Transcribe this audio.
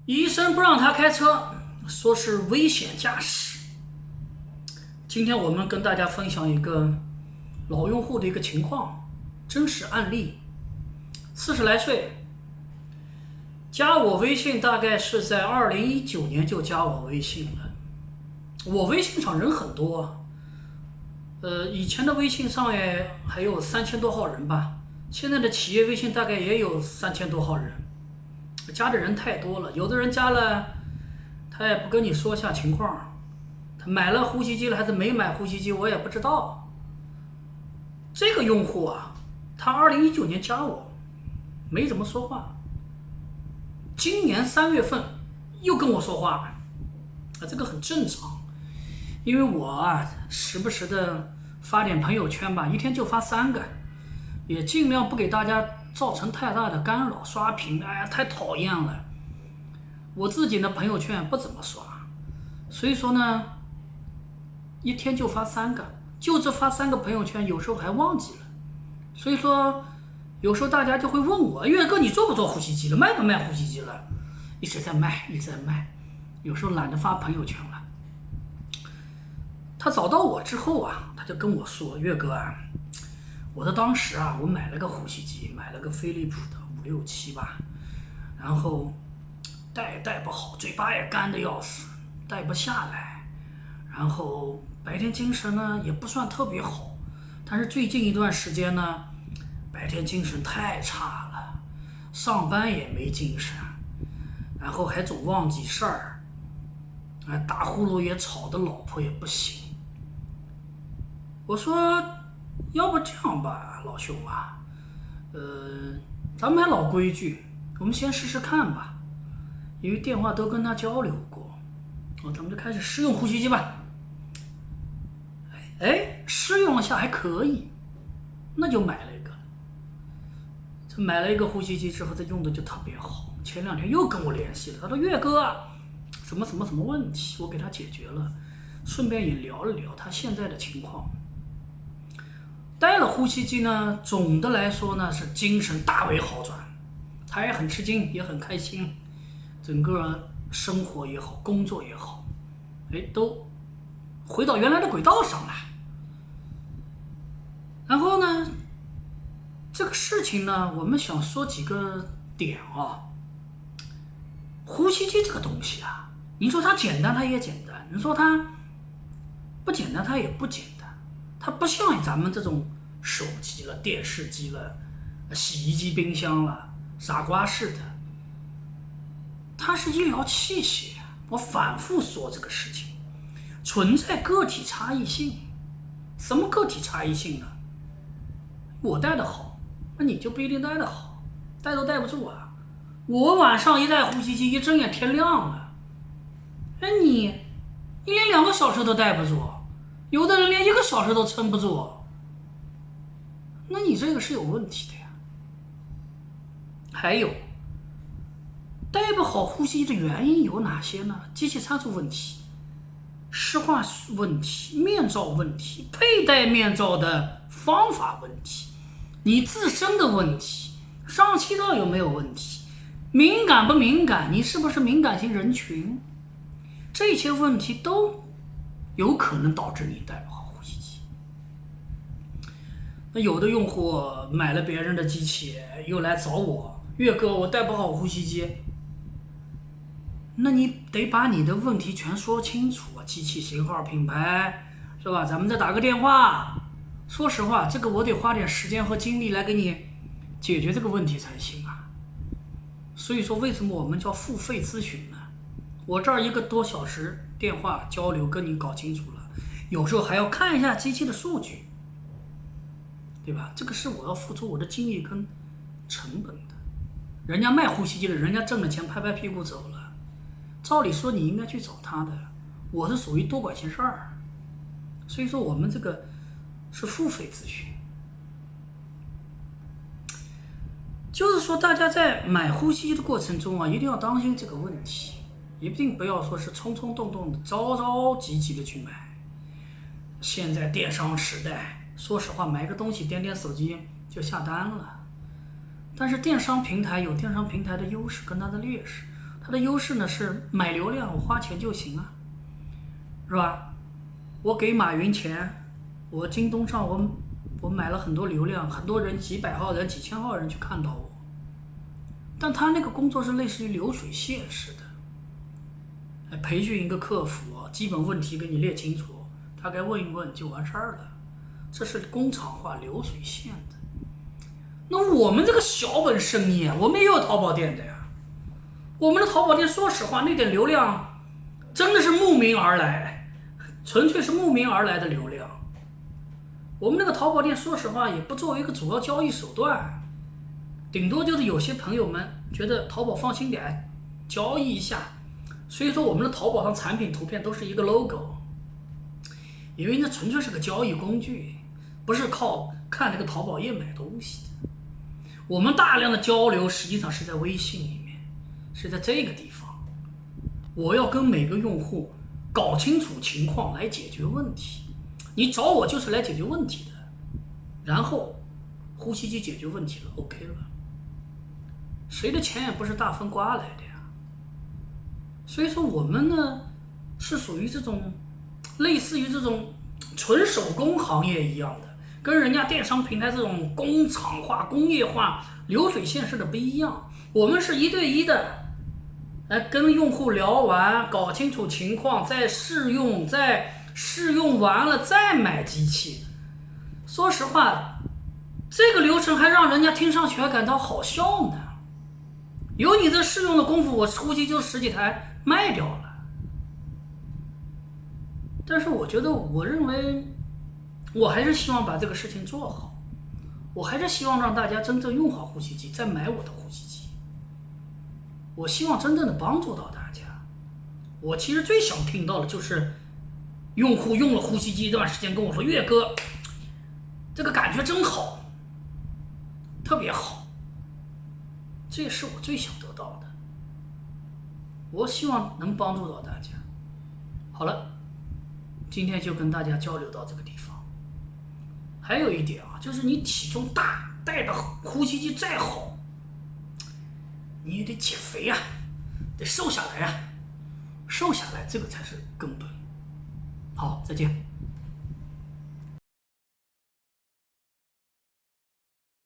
医生不让他开车，说是危险驾驶。今天我们跟大家分享一个老用户的一个情况，真实案例。40来岁，加我微信大概是在2019年就加我微信了。我微信上人很多，以前的微信上还有3000多号人吧，现在的企业微信大概也有3000多号人。加的人太多了，有的人加了，他也不跟你说下情况，他买了呼吸机了还是没买呼吸机，我也不知道。这个用户啊，他2019年加我，没怎么说话，今年3月份又跟我说话，这个很正常，因为我啊时不时的发点朋友圈吧，一天就发3个，也尽量不给大家造成太大的干扰，刷屏，哎呀，太讨厌了。我自己的朋友圈不怎么刷，所以说呢，一天就发3个，就这发3个朋友圈，有时候还忘记了。所以说，有时候大家就会问我，岳哥，你做不做呼吸机了？卖不卖呼吸机了？一直在卖，一直在卖。有时候懒得发朋友圈了。他找到我之后啊，他就跟我说，岳哥啊，我当时啊，我买了个呼吸机，买了个飞利浦的567吧，然后戴不好，嘴巴也干得要死，戴不下来，然后白天精神呢也不算特别好，但是最近一段时间呢，白天精神太差了，上班也没精神，然后还总忘记事儿，打呼噜也吵得老婆也不行。我说，要不这样吧，老兄啊，咱们还老规矩，我们先试试看吧，因为电话都跟他交流过，咱们就开始试用呼吸机吧。试用了下还可以，那就买了一个。这买了一个呼吸机之后，这用的就特别好。前2天又跟我联系了，他说岳哥啊，什么问题，我给他解决了，顺便也聊了聊他现在的情况。戴了呼吸机呢，总的来说呢是精神大为好转，他也很吃惊，也很开心，整个生活也好，工作也好，都回到原来的轨道上了。然后呢，这个事情呢，我们想说几个点啊。呼吸机这个东西啊，你说它简单，它也简单；你说它不简单，它也不简单。它不像咱们这种手机了、电视机了、洗衣机、冰箱了，傻瓜似的。它是医疗器械，我反复说这个事情，存在个体差异性。什么个体差异性呢？我戴得好，那你就不一定戴得好，戴都戴不住啊。我晚上一戴呼吸机，一睁眼天亮了，你连2个小时都戴不住，有的人连1个小时都撑不住，那你这个是有问题的呀。还有，戴不好呼吸机的原因有哪些呢？机器参数问题、湿化问题、面罩问题、佩戴面罩的方法问题，你自身的问题，上气道有没有问题，敏感不敏感，你是不是敏感型人群，这些问题都有可能导致你戴不好呼吸机。那有的用户买了别人的机器，又来找我，岳哥，我戴不好呼吸机。那你得把你的问题全说清楚啊，机器型号、品牌，是吧？咱们再打个电话。说实话，这个我得花点时间和精力来给你解决这个问题才行啊。所以说，为什么我们叫付费咨询呢？我这儿1个多小时电话交流跟你搞清楚了，有时候还要看一下机器的数据，对吧？这个是我要付出我的精力跟成本的。人家卖呼吸机的，人家挣了钱拍拍屁股走了，照理说你应该去找他的，我是属于多管闲事儿。所以说我们这个是付费咨询，就是说大家在买呼吸机的过程中啊，一定要当心这个问题，一定不要说是冲冲动动的、着急的去买。现在电商时代，说实话，买个东西点手机就下单了。但是电商平台有电商平台的优势跟它的劣势，它的优势呢是买流量，我花钱就行啊，是吧？我给马云钱，我京东上我买了很多流量，很多人几百号人、几千号人去看到我，但他那个工作是类似于流水线式的，培训一个客服，基本问题给你列清楚，他该问一问就完事儿了，这是工厂化流水线的。那我们这个小本生意啊，我们也有淘宝店的呀。我们的淘宝店，说实话，那点流量真的是慕名而来，纯粹是慕名而来的流量。我们那个淘宝店，说实话也不作为一个主要交易手段，顶多就是有些朋友们觉得淘宝放心点，交易一下。所以说我们的淘宝上产品图片都是一个 logo， 因为那纯粹是个交易工具，不是靠看这个淘宝页买东西的。我们大量的交流实际上是在微信里面，是在这个地方，我要跟每个用户搞清楚情况来解决问题。你找我就是来解决问题的，然后呼吸机解决问题了 OK 了，谁的钱也不是大风刮来的呀。所以说我们呢是属于这种类似于这种纯手工行业一样的，跟人家电商平台这种工厂化、工业化、流水线式的不一样。我们是1对1的，跟用户聊完，搞清楚情况，再试用，再试用完了再买机器。说实话，这个流程还让人家听上去还感到好笑呢。有你这试用的功夫，我估计就10几台卖掉了。但是我认为我还是希望把这个事情做好，我还是希望让大家真正用好呼吸机，再买我的呼吸机。我希望真正的帮助到大家。我其实最想听到的就是用户用了呼吸机这段时间跟我说，岳哥，这个感觉真好，特别好，这也是我最想得到的。我希望能帮助到大家。好了，今天就跟大家交流到这个地方。还有一点啊，就是你体重大，带的呼吸机再好，你也得减肥啊，得瘦下来啊，瘦下来这个才是根本。好，再见。